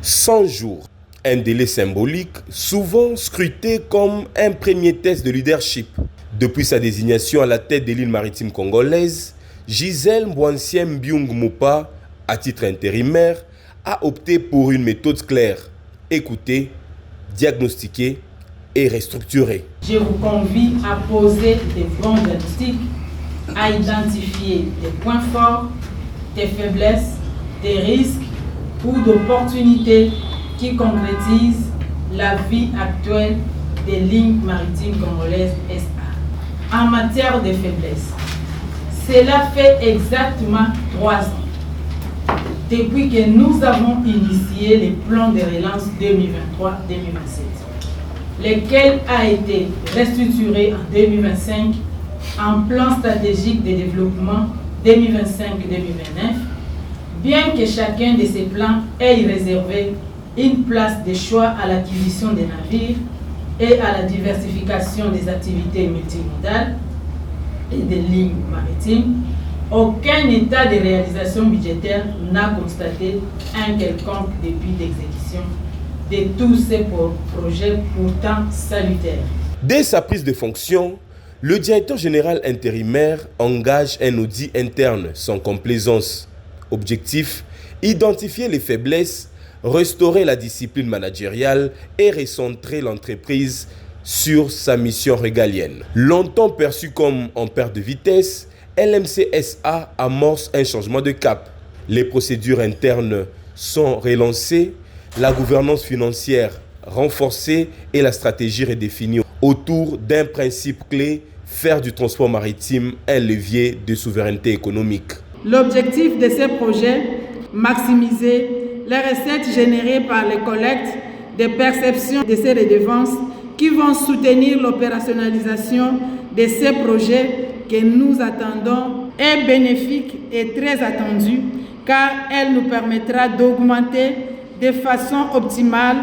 100 jours, un délai symbolique, souvent scruté comme un premier test de leadership. Depuis sa désignation à la tête de l'île maritime congolaise, Gisèle Mbouansiem Byung Moupa, à titre intérimaire, a opté pour une méthode claire: écouter, diagnostiquer et restructurer. Je vous convie à poser des bons diagnostics, à identifier des points forts, des faiblesses, des risques ou d'opportunités qui concrétisent la vie actuelle des lignes maritimes congolaises SA. En matière de faiblesses, cela fait exactement 3 ans depuis que nous avons initié les plans de relance 2023-2027, lesquels a été restructuré en 2025 en plan stratégique de développement 2025-2029, bien que chacun de ces plans ait réservé une place de choix à l'acquisition des navires et à la diversification des activités multimodales et des lignes maritimes, aucun état de réalisation budgétaire n'a constaté un quelconque début d'exécution de tous ces projets pourtant salutaires. Dès sa prise de fonction, le directeur général intérimaire engage un audit interne sans complaisance. Objectif: identifier les faiblesses, restaurer la discipline managériale et recentrer l'entreprise sur sa mission régalienne. Longtemps perçu comme en perte de vitesse, LMC SA amorce un changement de cap. Les procédures internes sont relancées, la gouvernance financière renforcée et la stratégie redéfinie autour d'un principe clé: faire du transport maritime un levier de souveraineté économique. L'objectif de ces projets: maximiser les recettes générées par les collectes des perceptions de ces redevances qui vont soutenir l'opérationnalisation de ces projets que nous attendons est bénéfique et très attendue, car elle nous permettra d'augmenter de façon optimale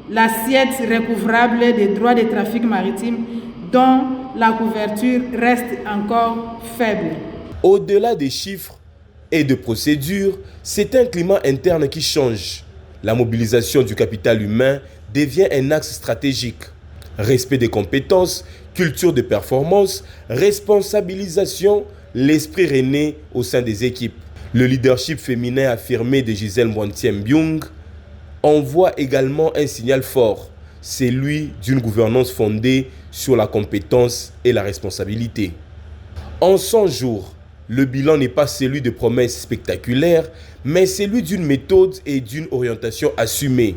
l'assiette recouvrable des droits de trafic maritime dont la couverture reste encore faible. Au-delà des chiffres et de procédures, c'est un climat interne qui change. La mobilisation du capital humain devient un axe stratégique. Respect des compétences, culture de performance, responsabilisation, l'esprit rené au sein des équipes. Le leadership féminin affirmé de Gisèle Mbouansiem Byung envoie également un signal fort, celui d'une gouvernance fondée sur la compétence et la responsabilité. En 100 jours, le bilan n'est pas celui de promesses spectaculaires, mais celui d'une méthode et d'une orientation assumée.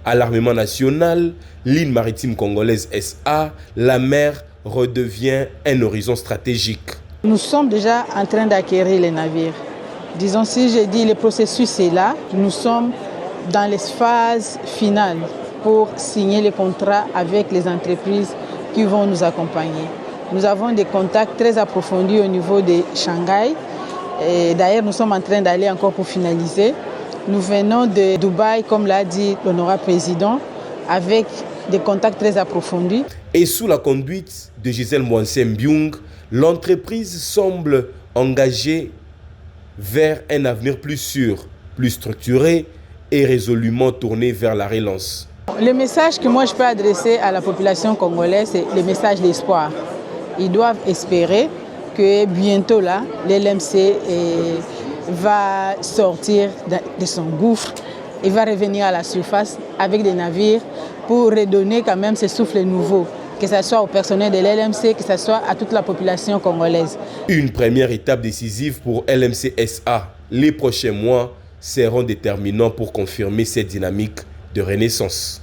À l'armement national, l'île maritime congolaise SA, la mer redevient un horizon stratégique. Nous sommes déjà en train d'acquérir les navires. Disons, si je dis le processus est là, nous sommes dans les phases finales pour signer les contrats avec les entreprises qui vont nous accompagner. Nous avons des contacts très approfondis au niveau de Shanghai. Et d'ailleurs, nous sommes en train d'aller encore pour finaliser. Nous venons de Dubaï, comme l'a dit l'honorable président, avec des contacts très approfondis. Et sous la conduite de Gisèle Mbouansiem Byung, l'entreprise semble engagée vers un avenir plus sûr, plus structuré et résolument tourné vers la relance. Le message que moi je peux adresser à la population congolaise, c'est le message d'espoir. Ils doivent espérer que bientôt là, l'LMC va sortir de son gouffre et va revenir à la surface avec des navires pour redonner quand même ce souffle nouveau, que ce soit au personnel de l'LMC, que ce soit à toute la population congolaise. Une première étape décisive pour LMC SA. Les prochains mois seront déterminants pour confirmer cette dynamique de renaissance.